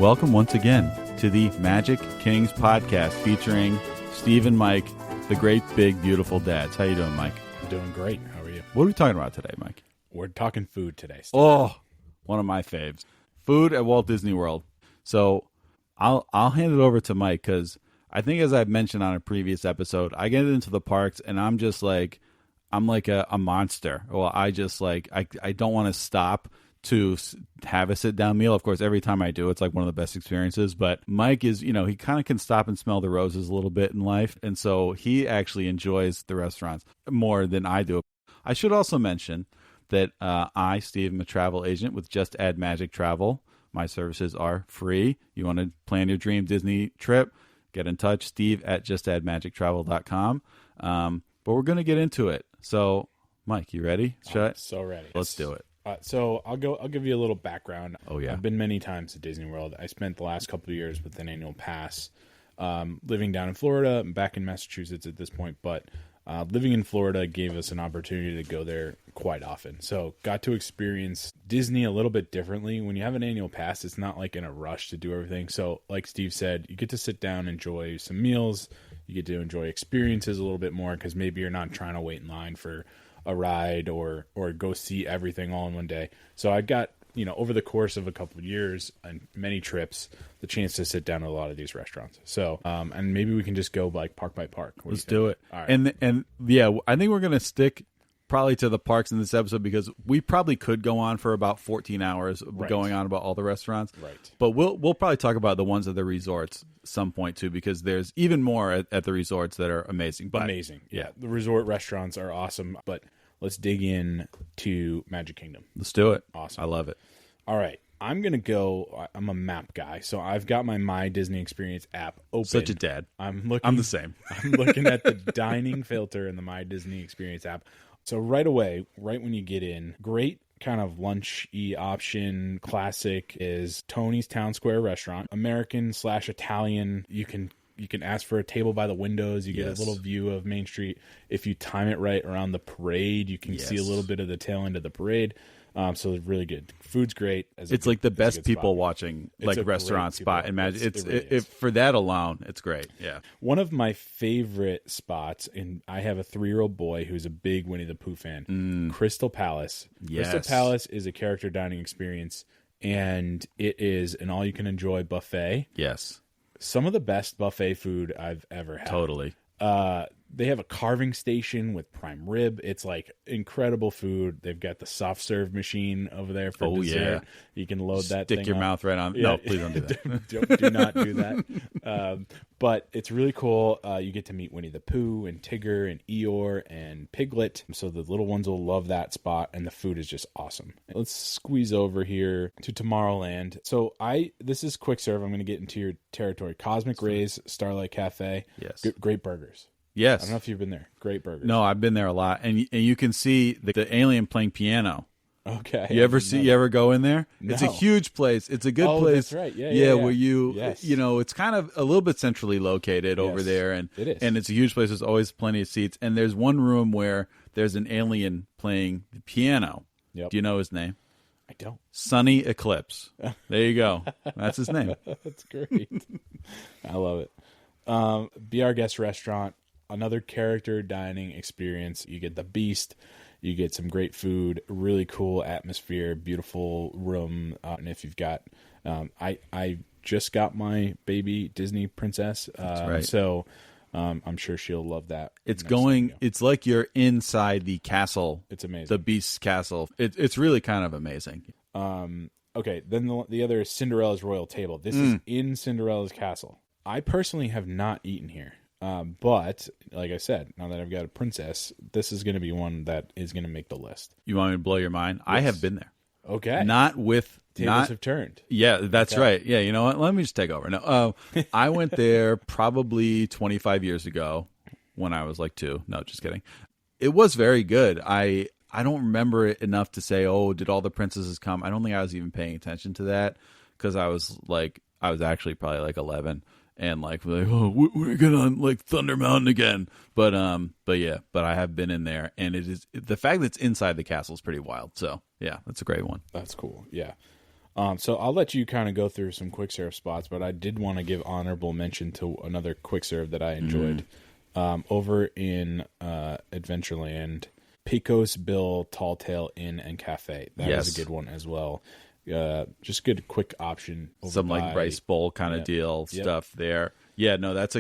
Welcome once again to the Magic Kings podcast featuring Steve and Mike, the great, big, beautiful dads. How you doing, Mike? I'm doing great. How are you? What are we talking about today, Mike? We're talking food today, Steve. Oh, one of my faves. Food at Walt Disney World. So I'll hand it over to Mike because I think, as I've mentioned on a previous episode, I get into the parks and I'm like a monster. Well, I don't want to stop to have a sit-down meal. Of course, every time I do, it's like one of the best experiences. But Mike is, he kind of can stop and smell the roses a little bit in life. And so he actually enjoys the restaurants more than I do. I should also mention that I, Steve, am a travel agent with Just Add Magic Travel. My services are free. You want to plan your dream Disney trip, get in touch, Steve at justaddmagictravel.com. But we're going to get into it. So, Mike, you ready? So ready. Let's do it. So I'll give you a little background. Oh, yeah. I've been many times at Disney World. I spent the last couple of years with an annual pass, living down in Florida. I'm back in Massachusetts at this point, but living in Florida gave us an opportunity to go there quite often. So got to experience Disney a little bit differently. When you have an annual pass, it's not like in a rush to do everything. So like Steve said, you get to sit down, enjoy some meals. You get to enjoy experiences a little bit more because maybe you're not trying to wait in line for a ride or go see everything all in one day. So I got, over the course of a couple of years and many trips, the chance to sit down at a lot of these restaurants. So, and maybe we can just go like park by park. Let's do it. All right. And yeah, I think we're going to stick probably to the parks in this episode because we probably could go on for about 14 hours going on about all the restaurants. Right. But we'll probably talk about the ones at the resorts some point too, because there's even more at the resorts that are amazing. But amazing. Yeah. The resort restaurants are awesome, but let's dig in to Magic Kingdom. Let's do it. Awesome. I love it. All right. I'm going to go. I'm a map guy. So I've got my Disney Experience app open. Such a dad. I'm the same. I'm looking at the dining filter in the My Disney Experience app. So right away, right when you get in, great kind of lunch-y option. Classic is Tony's Town Square Restaurant. American/Italian. You can ask for a table by the windows. You get a little view of Main Street. If you time it right around the parade, you can see a little bit of the tail end of the parade. So it's really good. Food's great. It's like the best people watching restaurant spot. Imagine for that alone, it's great. Yeah. One of my favorite spots, and I have a 3-year-old boy who's a big Winnie the Pooh fan. Crystal Palace. Yes. Crystal Palace is a character dining experience, and it is an all-you-can-enjoy buffet. Yes. Some of the best buffet food I've ever had. Totally. They have a carving station with prime rib. It's like incredible food. They've got the soft serve machine over there for dessert. Yeah. You can load that thing Stick your mouth right on. Yeah. No, please don't do that. do not do that. But it's really cool. You get to meet Winnie the Pooh and Tigger and Eeyore and Piglet. So the little ones will love that spot, and the food is just awesome. Let's squeeze over here to Tomorrowland. So this is quick serve. I'm going to get into your territory. Cosmic Rays, Starlight Cafe. Yes. Great burgers. Yes. I don't know if you've been there. Great burgers. No, I've been there a lot. And you can see the alien playing piano. Okay. You ever go in there? No. It's a huge place. It's a good place. That's right. Yeah. Where it's kind of a little bit centrally located over there. And it is. And it's a huge place. There's always plenty of seats. And there's one room where there's an alien playing the piano. Yep. Do you know his name? I don't. Sunny Eclipse. There you go. That's his name. That's great. I love it. Be Our Guest restaurant. Another character dining experience. You get the Beast. You get some great food, really cool atmosphere, beautiful room. And if you've got, I just got my baby Disney princess. That's right. So I'm sure she'll love that. It's like you're inside the castle. It's amazing. The Beast's castle. It's really kind of amazing. Okay. Then the other is Cinderella's Royal Table. This is in Cinderella's castle. I personally have not eaten here. But like I said, now that I've got a princess, this is going to be one that is going to make the list. You want me to blow your mind? Yes. I have been there. Okay. Tables have turned. Yeah, that's right. Yeah, you know what? Let me just take over. No, I went there probably 25 years ago when I was like 2. No, just kidding. It was very good. I don't remember it enough to say, oh, did all the princesses come? I don't think I was even paying attention to that because I was actually probably like 11. And we're going on like Thunder Mountain again. But I have been in there, and it is the fact that it's inside the castle is pretty wild. So yeah, that's a great one. That's cool. Yeah. So I'll let you kind of go through some quick serve spots, but I did want to give honorable mention to another quick serve that I enjoyed over in Adventureland, Pecos Bill Tall Tale Inn and Cafe. That was a good one as well. Just good quick option. Some like rice bowl kind of deal stuff there. Yeah, no, that's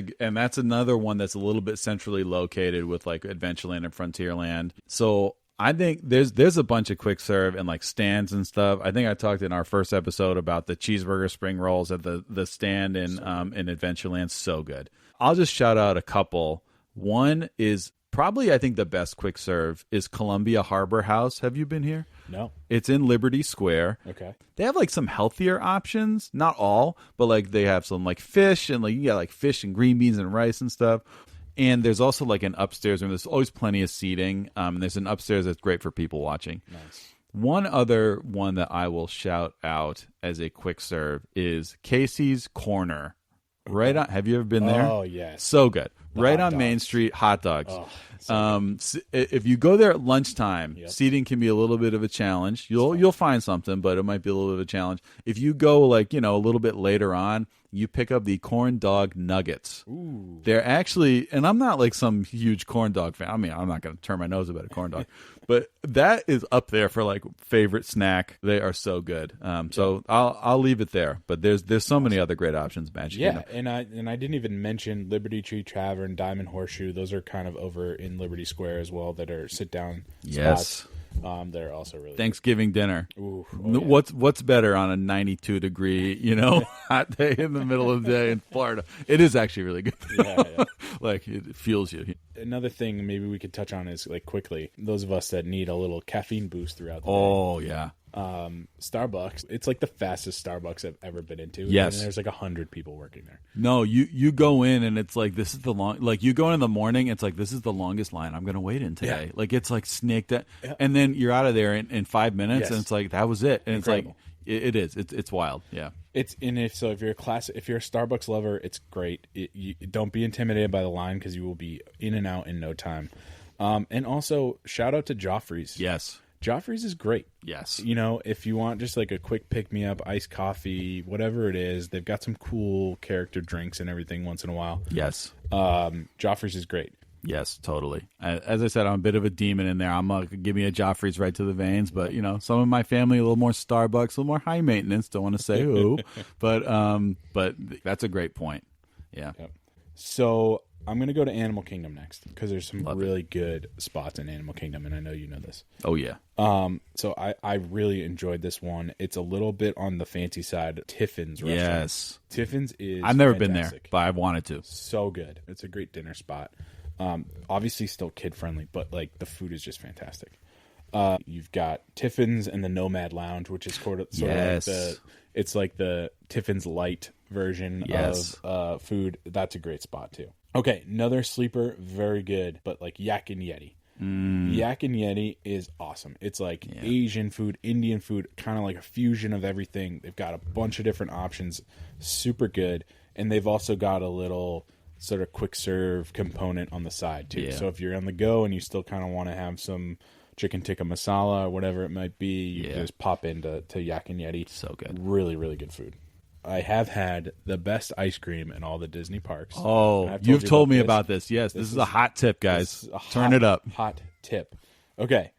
another one that's a little bit centrally located with like Adventureland and Frontierland. So I think there's a bunch of quick serve and like stands and stuff. I think I talked in our first episode about the cheeseburger spring rolls at the stand in Adventureland. So good. I'll just shout out a couple. One is probably, I think, the best quick serve is Columbia Harbor House. Have you been here? No. It's in Liberty Square. Okay. They have like some healthier options, not all, but like they have some like fish and like you got like fish and green beans and rice and stuff. And there's also like an upstairs room. There's always plenty of seating. There's an upstairs that's great for people watching. Nice. One other one that I will shout out as a quick serve is Casey's Corner. Okay. Right on. Have you ever been there? Oh, yes. So good. Right on Main Street, hot dogs. Oh, if you go there at lunchtime, seating can be a little bit of a challenge. You'll find something, but it might be a little bit of a challenge. If you go like, a little bit later on, you pick up the corn dog nuggets. Ooh. They're actually, and I'm not like some huge corn dog fan. I mean, I'm not going to turn my nose about a corn dog, but that is up there for like favorite snack. They are so good. So I'll leave it there. But there's so many other great options, Magic. Yeah, and I didn't even mention Liberty Tree Tavern, Diamond Horseshoe. Those are kind of over in Liberty Square as well. That are sit down spots. They're also really Thanksgiving dinner. Ooh, what's better on a 92 degree, hot day in the middle of the day in Florida? It is actually really good. Yeah. Like it fuels you. Another thing maybe we could touch on is like quickly those of us that need a little caffeine boost throughout the day. Oh yeah. Starbucks. It's like the fastest Starbucks I've ever been into. Yes. And there's like 100 people working there. No, you go in and it's like, this is the long, like you go in the morning, it's like, this is the longest line I'm going to wait in today. Yeah. Like it's like snaked that. Yeah. And then you're out of there in 5 minutes and it's like, that was it. And Incredible. It's like, it's wild. Yeah. If you're a Starbucks lover, it's great. You don't be intimidated by the line because you will be in and out in no time. And also shout out to Joffrey's. Yes. Joffrey's is great. Yes. If you want just like a quick pick-me-up, iced coffee, whatever it is, they've got some cool character drinks and everything once in a while. Yes. Joffrey's is great. Yes, totally. As I said, I'm a bit of a demon in there. Give me a Joffrey's right to the veins, but some of my family a little more Starbucks, a little more high maintenance. Don't want to say who, but that's a great point. Yeah. Yep. So I'm going to go to Animal Kingdom next because there's some really good spots in Animal Kingdom, and I know you know this. Oh, yeah. So I really enjoyed this one. It's a little bit on the fancy side. Tiffin's restaurant. Yes. Tiffin's is I've never been there, but I've wanted to. So good. It's a great dinner spot. Obviously still kid-friendly, but like the food is just fantastic. You've got Tiffin's and the Nomad Lounge, which is sort of like the Tiffin's light version of food. That's a great spot too. Okay, another sleeper, very good, but like Yak and Yeti. Yak and Yeti is awesome. It's like Asian food, Indian food, kind of like a fusion of everything. They've got a bunch of different options, super good, and they've also got a little sort of quick serve component on the side too. So if you're on the go and you still kind of want to have some chicken tikka masala or whatever it might be, you can just pop into Yak and Yeti. So good. Really, really good food. I have had the best ice cream in all the Disney parks. Oh, you've told me about this. Yes, this is a hot tip, guys. Turn it up. Hot tip. Okay.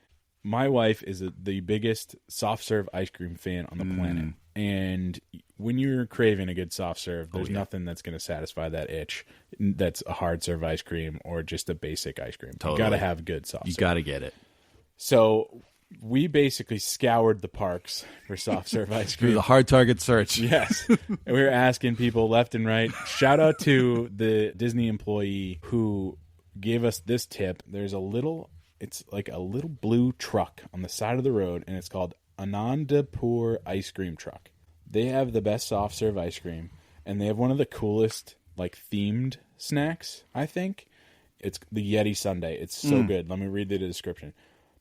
My wife is the biggest soft serve ice cream fan on the planet. And when you're craving a good soft serve, there's nothing that's going to satisfy that itch that's a hard serve ice cream or just a basic ice cream. Totally. You got to have good soft serve. You got to get it. So we basically scoured the parks for soft serve ice cream. Through the hard target search. Yes. And we were asking people left and right. Shout out to the Disney employee who gave us this tip. It's like a little blue truck on the side of the road, and it's called Anandapur Ice Cream Truck. They have the best soft serve ice cream, and they have one of the coolest like themed snacks, I think. It's the Yeti Sundae. It's so good. Let me read the description.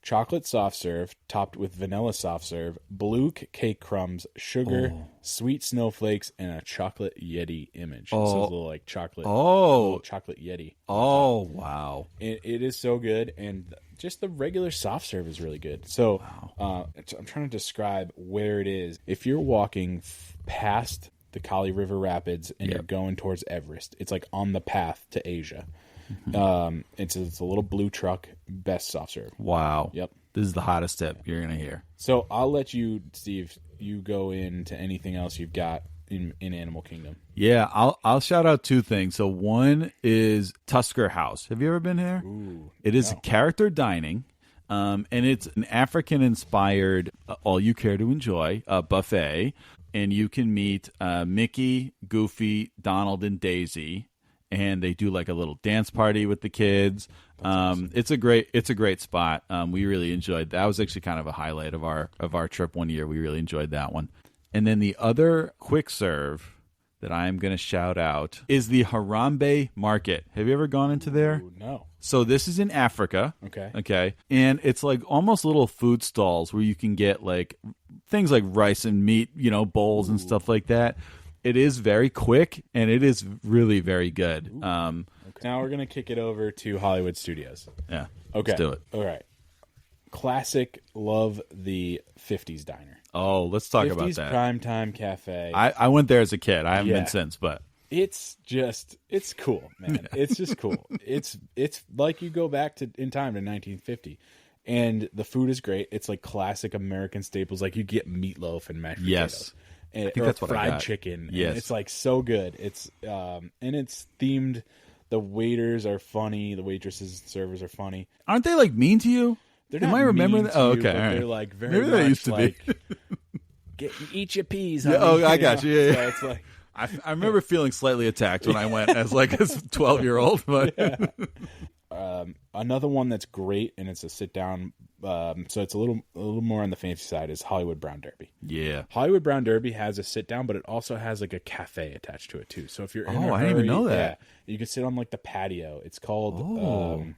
Chocolate soft serve topped with vanilla soft serve, blue cake crumbs, sugar, sweet snowflakes, and a chocolate Yeti image. So it's a little like chocolate. Little chocolate Yeti. Oh, wow. It is so good. And just the regular soft serve is really good. So I'm trying to describe where it is. If you're walking past the Kali River Rapids and you're going towards Everest, it's like on the path to Asia. It's a little blue truck, best soft serve. Wow. Yep. This is the hottest tip you're going to hear. So I'll let you, Steve, you go into anything else you've got in Animal Kingdom. Yeah, I'll shout out 2 things. So one is Tusker House. Have you ever been here? Ooh, it is character dining, and it's an African-inspired all you care to enjoy buffet, and you can meet Mickey, Goofy, Donald, and Daisy, and they do like a little dance party with the kids. Awesome. It's a great spot. We really enjoyed that. Was actually kind of a highlight of our trip one year. We really enjoyed that one. And then the other quick serve that I am going to shout out is the Harambe Market. Have you ever gone into there? Ooh, no. So this is in Africa. Okay. And it's like almost little food stalls where you can get like things like rice and meat, bowls and stuff like that. It is very quick and it is really very good. Okay. Now we're going to kick it over to Hollywood Studios. Yeah. Okay. Let's do it. All right. Classic, love the 50s diner. Oh, let's talk about 50s that. Primetime Cafe. I went there as a kid. I haven't been since, but it's cool, man. It's just cool. It's like you go back in time to 1950, and the food is great. It's like classic American staples. Like you get meatloaf and mashed potatoes. I think that's what I fried got. chicken. Yes, and it's like so good. It's and it's themed. The waiters are funny. The waitresses and servers are funny. Aren't they like mean to you? They're Am not I remembering mean that? Oh, to you, okay, but all right. they're like very Maybe much they used to like, be. Eat your peas. Yeah, Honey. I got you. Yeah, So it's like I remember feeling slightly attacked when I went as like a 12-year-old. But another one that's great, and it's a sit down. So it's a little more on the fancy side is Hollywood Brown Derby. Yeah, Hollywood Brown Derby has a sit down, but it also has like a cafe attached to it too. So if you're in a I didn't even know that. you can sit on like the patio. It's called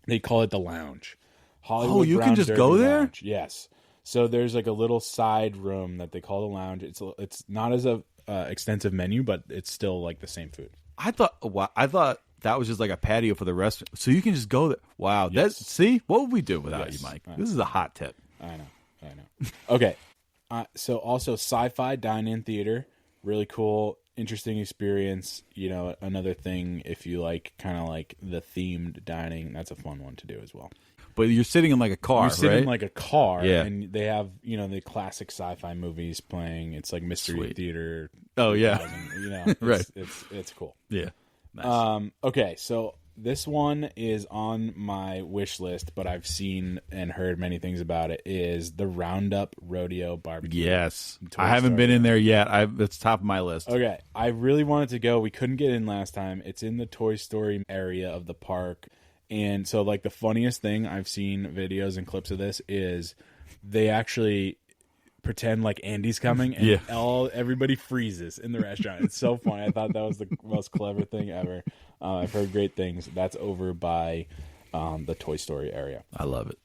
they call it the lounge. Hollywood you Brown can just Derby go there? Lounge. Yes. So there's like a little side room that they call the lounge. It's not as a extensive menu, but it's still like the same food. I thought that was just like a patio for the restaurant, so you can just go there. Wow, Yes. See, what would we do without Yes. you, Mike? This is a hot tip. I know. Okay. So also sci-fi dine-in theater, really cool, interesting experience. Another thing if you like kind of like the themed dining, that's a fun one to do as well. But you're sitting in like a car, You're sitting right? in like a car, Yeah. and they have the classic sci-fi movies playing. It's like Mystery Sweet. Theater. Oh, yeah. 2000, Right. It's cool. Yeah. Nice. Okay, so this one is on my wish list, but I've seen and heard many things about it. Is the Roundup Rodeo Barbecue? Yes, Toy I haven't Story. been in there yet. It's top of my list. Okay, I really wanted to go. We couldn't get in last time. It's in the Toy Story area of the park. And so, like, the funniest thing I've seen videos and clips of this is they actually pretend like Andy's coming, and everybody freezes in the restaurant. It's so funny. I thought that was the most clever thing ever. I've heard great things. That's over by the Toy Story area. I love it.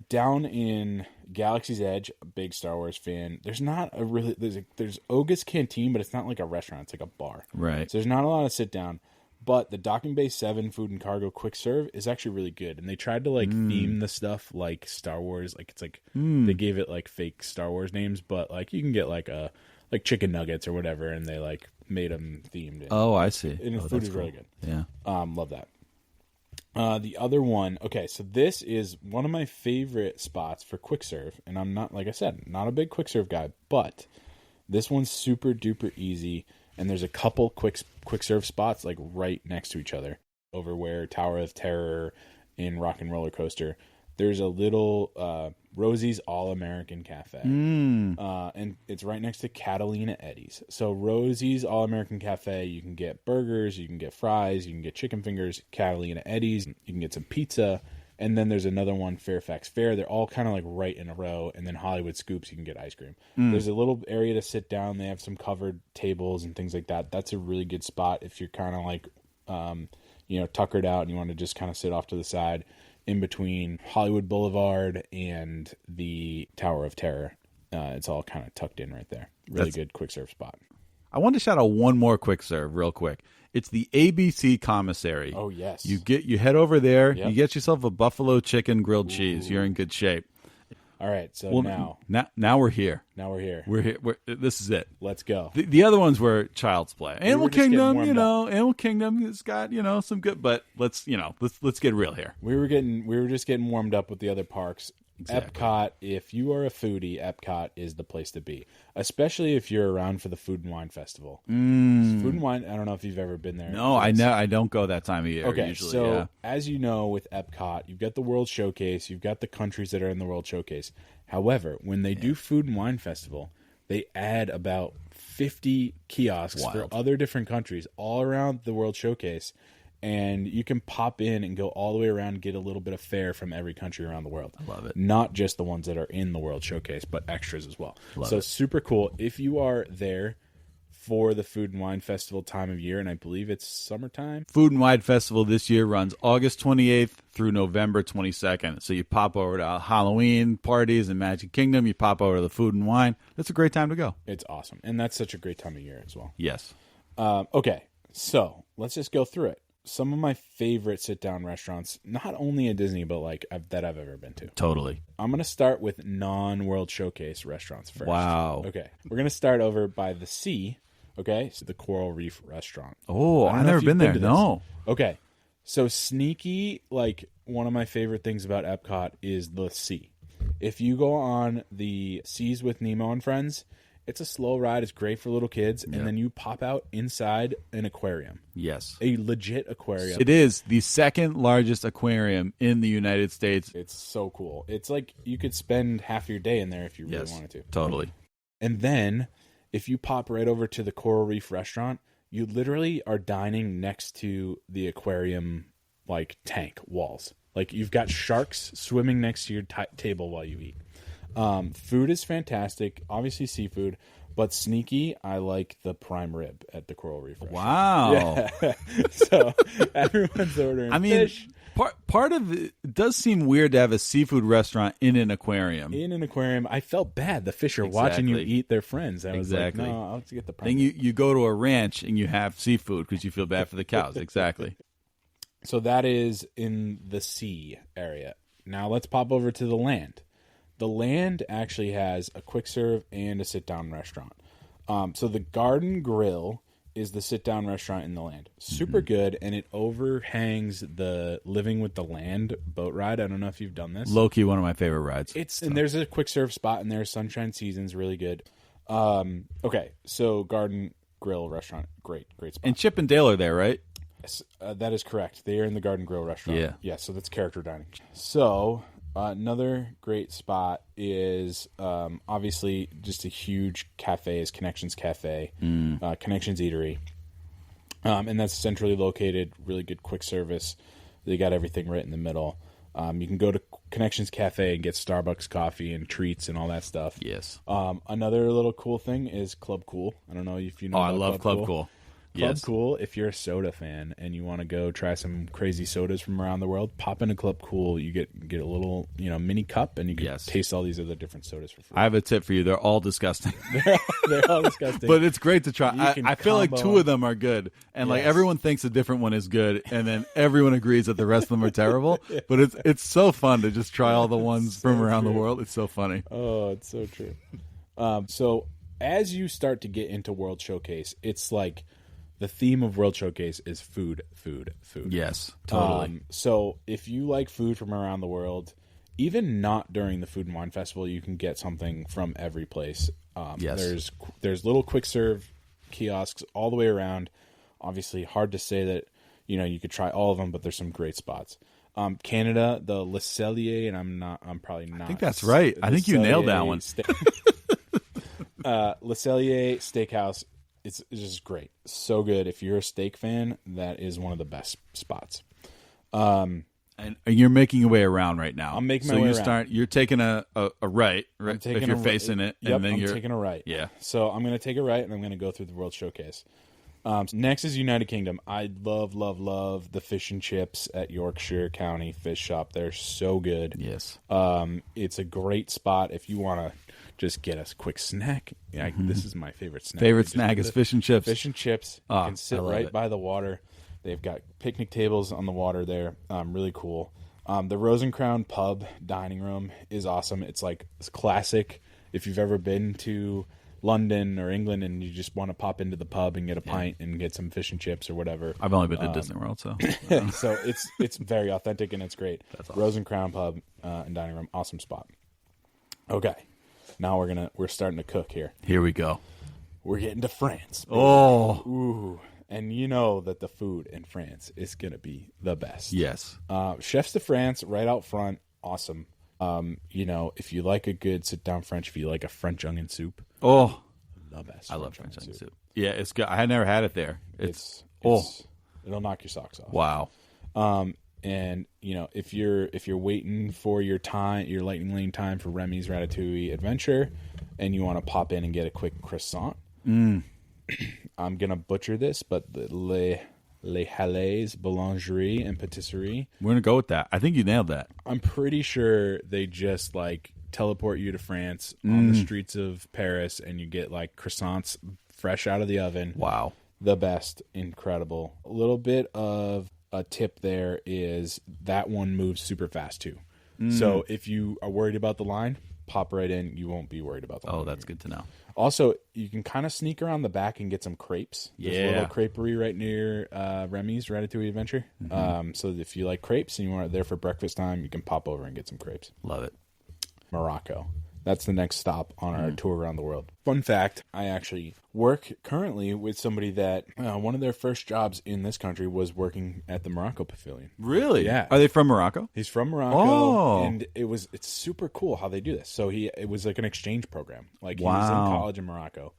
Down in Galaxy's Edge, a big Star Wars fan. There's not a really there's Oga's Canteen, but it's not like a restaurant. It's like a bar. Right. So there's not a lot of sit down. But the Docking Bay 7 Food and Cargo Quick Serve is actually really good. And they tried to like theme the stuff like Star Wars. Like it's like they gave it like fake Star Wars names, but like you can get like chicken nuggets or whatever, and they like made them themed. Oh, I see. And the food is really good. Yeah. Love that. The other one, okay, so this is one of my favorite spots for quick serve, and I'm not, like I said, not a big quick serve guy, but this one's super duper easy, and there's a couple quick serve spots like right next to each other over where Tower of Terror and Rock and Roller Coaster. There's a little Rosie's All-American Cafe, and it's right next to Catalina Eddie's. So Rosie's All-American Cafe, you can get burgers, you can get fries, you can get chicken fingers. Catalina Eddie's, you can get some pizza, and then there's another one, Fairfax Fair. They're all kind of like right in a row, and then Hollywood Scoops, you can get ice cream. There's a little area to sit down. They have some covered tables and things like that. That's a really good spot if you're kind of like, tuckered out and you want to just kind of sit off to the side in between Hollywood Boulevard and the Tower of Terror. It's all kind of tucked in right there. Really good quick serve spot. I want to shout out one more quick serve real quick. It's the ABC Commissary. Oh, yes. You head over there. Yep. You get yourself a buffalo chicken grilled cheese. You're in good shape. All right, so now we're here. Now we're here. We're here. This is it. Let's go. The other ones were Child's Play. Animal Kingdom, Animal Kingdom has got some good. But let's get real here. We were just getting warmed up with the other parks. Exactly. EPCOT, if you are a foodie, EPCOT is the place to be, especially if you're around for the Food and Wine Festival. Food and Wine, I don't know if you've ever been there. No, I don't go that time of year. Okay, usually, so as you know, with EPCOT, you've got the World Showcase, you've got the countries that are in the World Showcase. However, when they do Food and Wine Festival, they add about 50 kiosks for other different countries all around the World Showcase. And you can pop in and go all the way around and get a little bit of fare from every country around the world. I love it. Not just the ones that are in the World Showcase, but extras as well. Love it. Super cool. If you are there for the Food and Wine Festival time of year, and I believe it's summertime. Food and Wine Festival this year runs August 28th through November 22nd. So you pop over to Halloween parties in Magic Kingdom. You pop over to the Food and Wine. That's a great time to go. It's awesome. And that's such a great time of year as well. Yes. Okay, so let's just go through it. Some of my favorite sit-down restaurants, not only at Disney, but that I've ever been to. Totally. I'm going to start with non-World Showcase restaurants first. Wow. Okay. We're going to start over by the sea. Okay. So the Coral Reef Restaurant. Oh, I've never been there. No. Okay. So sneaky, one of my favorite things about EPCOT is the sea. If you go on the Seas with Nemo and Friends, it's a slow ride. It's great for little kids. And then you pop out inside an aquarium. Yes. A legit aquarium. It is the second largest aquarium in the United States. It's so cool. It's like you could spend half your day in there if you really wanted to. Totally. And then if you pop right over to the Coral Reef Restaurant, you literally are dining next to the aquarium tank walls. You've got sharks swimming next to your table while you eat. Food is fantastic, obviously seafood, but sneaky, I like the prime rib at the Coral Reef Restaurant. Wow. Yeah. So everyone's ordering fish. Part of it does seem weird to have a seafood restaurant in an aquarium. In an aquarium, I felt bad. The fish are watching you eat their friends. I was like, no, I'll have to get the prime Then rib. you go to a ranch and you have seafood because you feel bad for the cows. Exactly. So that is in the sea area. Now let's pop over to the land. The land actually has a quick serve and a sit-down restaurant. So the Garden Grill is the sit-down restaurant in the land. Super good, and it overhangs the Living with the Land boat ride. I don't know if you've done this. Low-key, one of my favorite rides. And there's a quick serve spot in there. Sunshine Season's really good. Okay, so Garden Grill restaurant, great spot. And Chip and Dale are there, right? Yes, that is correct. They are in the Garden Grill restaurant. Yeah. So that's character dining. So another great spot is obviously just a huge cafe is Connections Cafe, Connections Eatery. And that's centrally located, really good quick service. They got everything right in the middle. You can go to Connections Cafe and get Starbucks coffee and treats and all that stuff. Yes. Another little cool thing is Club Cool. I don't know if you know. I love Club Cool. Club Cool, if you're a soda fan and you want to go try some crazy sodas from around the world, pop into Club Cool. You get a little mini cup and you can taste all these other different sodas for free. I have a tip for you. They're all disgusting. They're all disgusting. But it's great to try. I feel like two of them are good. And everyone thinks a different one is good. And then everyone agrees that the rest of them are terrible. But it's so fun to just try all the ones from around the world. It's so funny. Oh, it's so true. So as you start to get into World Showcase, it's like the theme of World Showcase is food. Yes, totally. So if you like food from around the world, even not during the Food and Wine Festival, you can get something from every place. There's little quick serve kiosks all the way around. Obviously, hard to say that you could try all of them, but there's some great spots. Canada, the Le Cellier, and I'm probably not. I think that's right. I think you nailed that one. Le Cellier Steakhouse. It's just great. So good. If you're a steak fan, that is one of the best spots. And you're making your way around right now. I'm making my way around. You're taking a right? If you're facing it. Yep, and then I'm taking a right. Yeah. So I'm going to take a right, and I'm going to go through the World Showcase. Next is United Kingdom. I love the fish and chips at Yorkshire County Fish Shop. They're so good. Yes. It's a great spot if you want to just get us a quick snack. Yeah, this is my favorite snack. Favorite snack is fish and chips. Fish and chips. You can sit right by the water. They've got picnic tables on the water there. Really cool. The Rose and Crown pub dining room is awesome. It's like it's classic. If you've ever been to London or England and you just want to pop into the pub and get a pint and get some fish and chips or whatever. I've only been to Disney World, so so it's very authentic and it's great. That's awesome. Rose and Crown pub and dining room, awesome spot. Okay, now we're starting to cook here. Here we go. We're getting to France. Baby. Oh, ooh, and you know that the food in France is gonna be the best. yes. Chefs de France right out front, awesome. If you like a good sit down French, if you like a French onion soup. Oh, The best. I love French onion soup. Yeah, it's good. I had never had it there. It'll knock your socks off. Wow. And if you're waiting for your lightning lane time for Remy's Ratatouille Adventure, and you want to pop in and get a quick croissant, I'm gonna butcher this, but the Les Halles Boulangerie and Patisserie. We're gonna go with that. I think you nailed that. I'm pretty sure they just like teleport you to France on the streets of Paris, and you get like croissants fresh out of the oven. Wow. The best. Incredible. A little bit of a tip there is that one moves super fast too. So if you are worried about the line, pop right in. You won't be worried about the line. Oh, that's good to know. Also, you can kind of sneak around the back and get some crepes. There's a little creperie right near Remy's Ratatouille Adventure. So if you like crepes and you are there for breakfast time, you can pop over and get some crepes. Love it. Morocco. That's the next stop on our tour around the world. Fun fact, I actually work currently with somebody that one of their first jobs in this country was working at the Morocco Pavilion. Really? Yeah. Are they from Morocco? He's from Morocco, and it's super cool how they do this. So it was like an exchange program. Like he was in college in Morocco,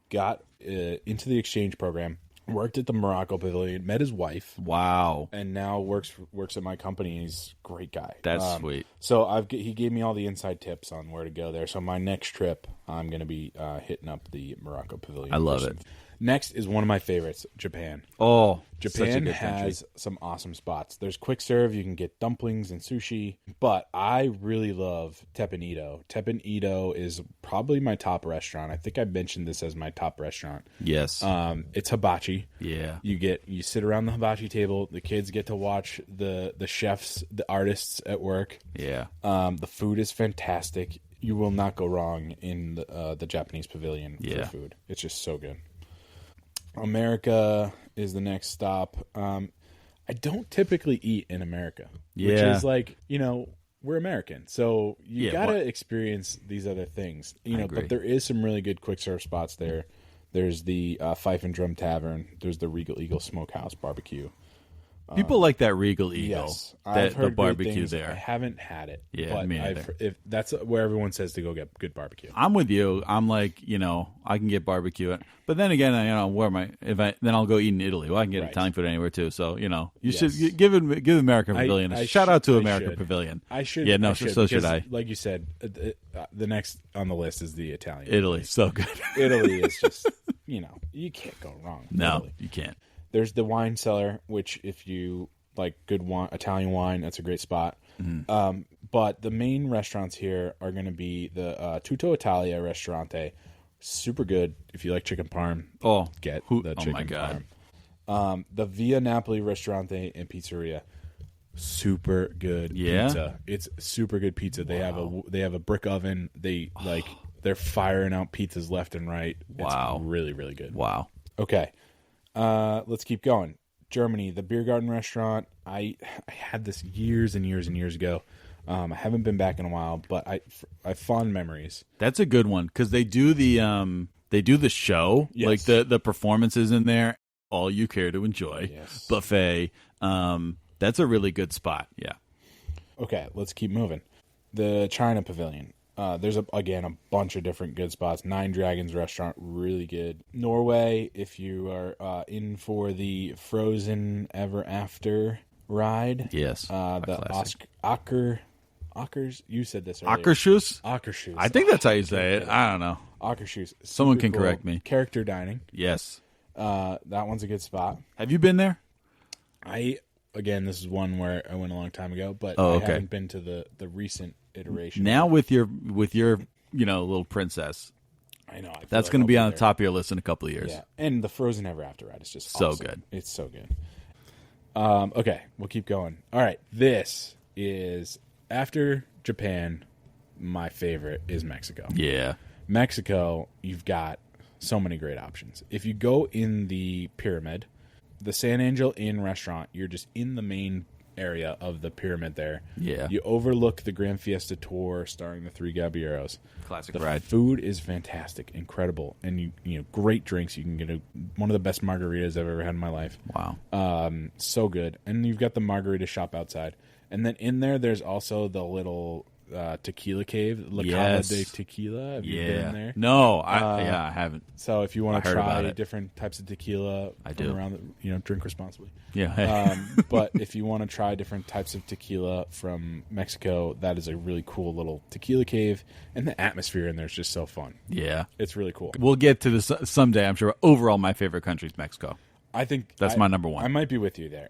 got into the exchange program, worked at the Morocco Pavilion, met his wife. Wow. And now works at my company. He's a great guy. That's sweet. So he gave me all the inside tips on where to go there. So my next trip, I'm going to be hitting up the Morocco Pavilion. I love it. Next is one of my favorites, Japan. Oh, Japan has some awesome spots. There's quick serve. You can get dumplings and sushi. But I really love Teppan Edo. Teppan Edo is probably my top restaurant. I think I mentioned this as my top restaurant. Yes. It's hibachi. Yeah. You sit around the hibachi table. The kids get to watch the chefs, the artists at work. Yeah. The food is fantastic. You will not go wrong in the Japanese pavilion for food. It's just so good. America is the next stop. I don't typically eat in America, which is like, we're American. So you got to experience these other things, but there is some really good quick serve spots there. There's the Fife and Drum Tavern. There's the Regal Eagle Smokehouse Barbecue. People like that Regal Eagle. Yes, I've heard the barbecue good things. there. I haven't had it. Yeah, but me neither. If that's where everyone says to go get good barbecue. I'm with you. I'm like, I can get barbecue, but then again, then I'll go eat in Italy. Well, I can get Italian food anywhere too. So you should give American Pavilion a shout out to American Pavilion. I should. Yeah, no, I should, so should I. Like you said, the next on the list is the Italian. Italy, so good. Italy is just you can't go wrong. No, Italy. you can't. There's the wine cellar, which if you like good wine, Italian wine, that's a great spot. But the main restaurants here are going to be the Tutto Italia Ristorante. Super good if you like chicken parm. Get the chicken my God. parm. The Via Napoli Ristorante and Pizzeria. Super good pizza. It's super good pizza. They have a brick oven. They're firing out pizzas left and right. Wow. It's really, really good. Wow. Okay. Let's keep going. Germany, the Beer Garden restaurant. I had this years and years and years ago. I haven't been back in a while, but I have fond memories. That's a good one because they do the show, like the performances in there. All you care to enjoy buffet. That's a really good spot. Yeah. Okay, let's keep moving. The China Pavilion. There's a bunch of different good spots. Nine Dragons restaurant, really good. Norway, if you are in for the Frozen Ever After ride. Yes. The Åkers, you said this earlier. Akershus? I think that's how you say it. I don't know. Åkershus. Someone can correct me. Character dining. Yes. That one's a good spot. Have you been there? Again, this is one where I went a long time ago, but I haven't been to the recent iteration. Now with your little princess. I know. That's going to be on the top of your list in a couple of years. Yeah, and the Frozen Ever After ride is just so awesome. good. It's so good. Okay, we'll keep going. All right, this is after Japan. My favorite is Mexico. Yeah, Mexico. You've got so many great options. If you go in the pyramid, the San Angel Inn restaurant, you're just in the main area of the pyramid there. Yeah. You overlook the Grand Fiesta Tour starring the Three Caballeros. Classic the ride. Food is fantastic, incredible, and you know great drinks. You can get one of the best margaritas I've ever had in my life. Wow. So good. And you've got the margarita shop outside. And then in there's also the little tequila cave, La Cava de Tequila. Have you been there? No, I haven't. So if you want to try it. different types of tequila, around drink responsibly. Yeah. But if you want to try different types of tequila from Mexico, that is a really cool little tequila cave, and the atmosphere in there is just so fun. Yeah. It's really cool. We'll get to this someday, I'm sure. Overall, my favorite country is Mexico. I think that's my number one. I might be with you there.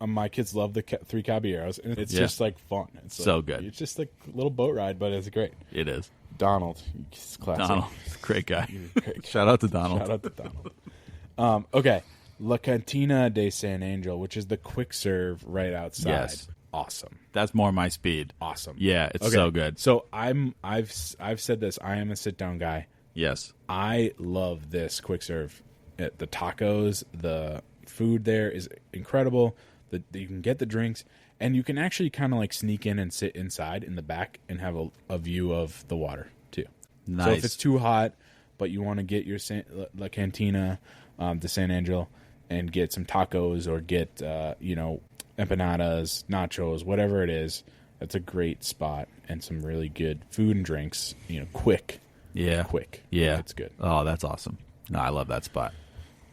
My kids love the Three Caballeros, and it's just like fun. It's so like, good. It's just like a little boat ride, but it's great. It is. Donald, classic. Donald, great guy. Shout out to Donald. Shout out to Donald. Okay, La Cantina de San Angel, which is the quick serve right outside. Yes. Awesome. That's more my speed. Awesome. Yeah, it's so good. So I've said this. I am a sit down guy. Yes. I love this quick serve. The tacos, the food there is incredible. You can get the drinks, and you can actually kind of like sneak in and sit inside in the back and have a view of the water too. Nice. So if it's too hot, but you want to get your La Cantina de San Angel and get some tacos or get empanadas, nachos, whatever it is, that's a great spot and some really good food and drinks. Quick. Yeah. Quick. Yeah. It's good. Oh, that's awesome. No, I love that spot.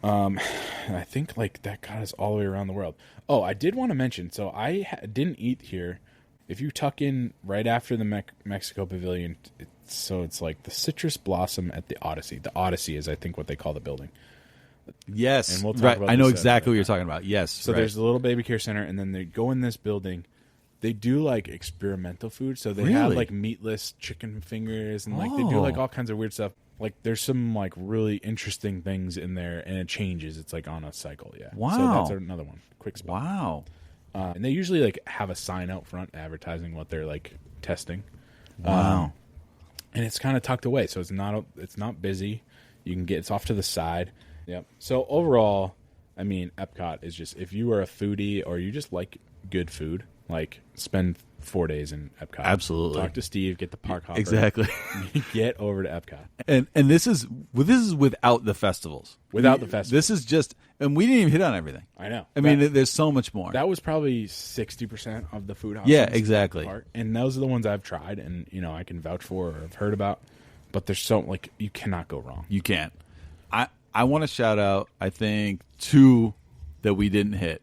I think like that got us all the way around the world. Oh, I did want to mention. So I didn't eat here. If you tuck in right after the Mexico Pavilion, it's like the Citrus Blossom at the Odyssey. The Odyssey is, I think, what they call the building. Yes, and we'll talk right. about I know this exactly what you're talking about. Yes. So there's the little baby care center, and then they go in this building. They do like experimental food. So they have like meatless chicken fingers, and like they do like all kinds of weird stuff. Like there's some like really interesting things in there, and it changes. It's like on a cycle, yeah. Wow. So that's another one. Quick spot. Wow. And they usually like have a sign out front advertising what they're like testing. Wow. And it's kind of tucked away, so it's not busy. You can it's off to the side. Yep. So overall, I mean, EPCOT is just, if you are a foodie or you just like good food, like spend 4 days in EPCOT. Absolutely. Talk to Steve, get the park hopper. Exactly. Get over to EPCOT. And this is without the festivals. Without the festivals. This is just, and we didn't even hit on everything. I know. I mean, there's so much more. That was probably 60% of the food options. Yeah, exactly. And those are the ones I've tried and, I can vouch for or have heard about. But there's so, like, you cannot go wrong. You can't. I want to shout out, I think, 2 that we didn't hit.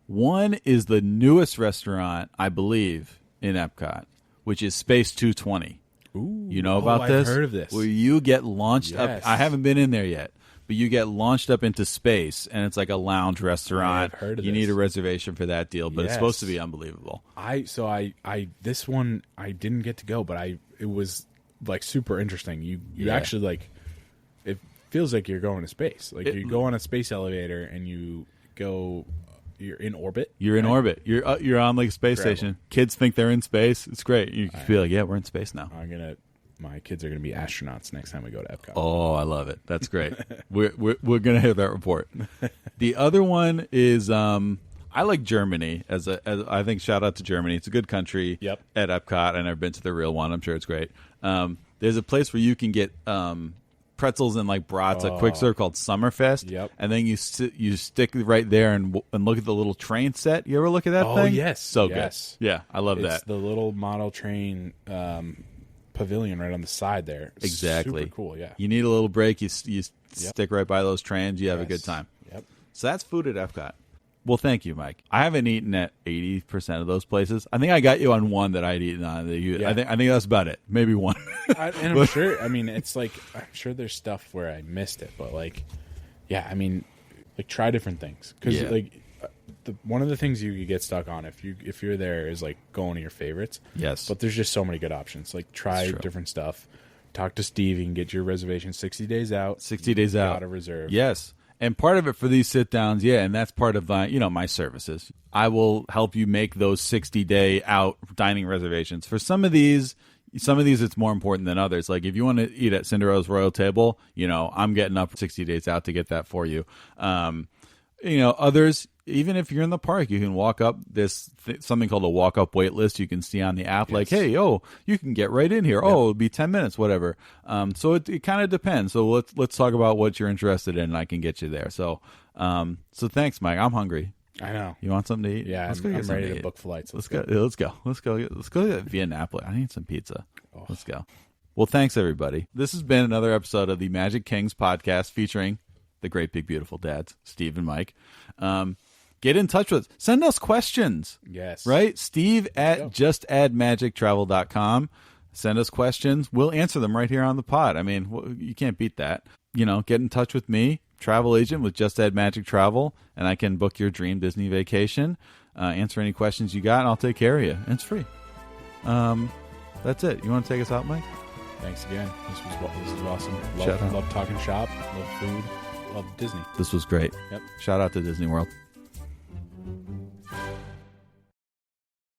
One is the newest restaurant, I believe, in EPCOT, which is Space 220. Ooh. You know about this? I've heard of this. Where you get launched up. I haven't been in there yet, but you get launched up into space, and it's like a lounge restaurant. I've heard of you this. need a reservation for that deal, but it's supposed to be unbelievable. This one I didn't get to go, but it was like super interesting. You actually like, it feels like you're going to space. Like you go on a space elevator and you're in orbit. You're in orbit. You're on like a space station. Kids think they're in space. It's great. You can feel like, yeah, we're in space now. My kids are gonna be astronauts next time we go to EPCOT. Oh, I love it. That's great. we're gonna hear that report. The other one is I like Germany as I think, shout out to Germany. It's a good country. Yep. At EPCOT. I've never been to the real one. I'm sure it's great. There's a place where you can get pretzels and like brats, a quick serve called Summerfest. Yep. And then you stick right there and look at the little train set. You ever look at that thing? Oh, yes. So yes. good. Yeah, I love It's that. the little model train pavilion right on the side there. Exactly. Super cool, yeah. You need a little break. You stick right by those trains. You have a good time. Yep. So that's food at EPCOT. Well, thank you, Mike. I haven't eaten at 80% of those places. I think I got you on one that I'd eaten on. I think that's about it. Maybe one. And I'm sure, I mean, it's like, I'm sure there's stuff where I missed it, but like, yeah, I mean, like try different things. Because like, one of the things you get stuck on if you're there is like going to your favorites. Yes. But there's just so many good options. Like try different stuff. talk to Steve. You can get your reservation 60 days out. 60 days out. Gotta reserve. Yes. And part of it for these sit downs, and that's part of my services. I will help you make those 60-day out dining reservations. For some of these it's more important than others. Like if you want to eat at Cinderella's Royal Table, I'm getting up 60 days out to get that for you. Others, even if you're in the park, you can walk up something called a walk up wait list. You can see on the app, like, hey, you can get right in here. Yep. It'll be 10 minutes, whatever. So it kind of depends. So let's talk about what you're interested in, and I can get you there. So thanks, Mike. I'm hungry. I know. You want something to eat? Yeah, I'm ready to book flights. Let's go. Let's go to Viennapolis. I need some pizza. Oh. Let's go. Well, thanks everybody. This has been another episode of the Magic Kings podcast featuring the great big beautiful dads, Steve and Mike. Get in touch with us. Send us questions. Yes. Right? Steve at justaddmagictravel.com. Send us questions. We'll answer them right here on the pod. I mean, you can't beat that. Get in touch with me, travel agent with Just Add Magic Travel, and I can book your dream Disney vacation. Answer any questions you got, and I'll take care of you. And it's free. That's it. You want to take us out, Mike? Thanks again. This was awesome. Love talking shop. Love food. Love Disney. This was great. Yep. Shout out to Disney World.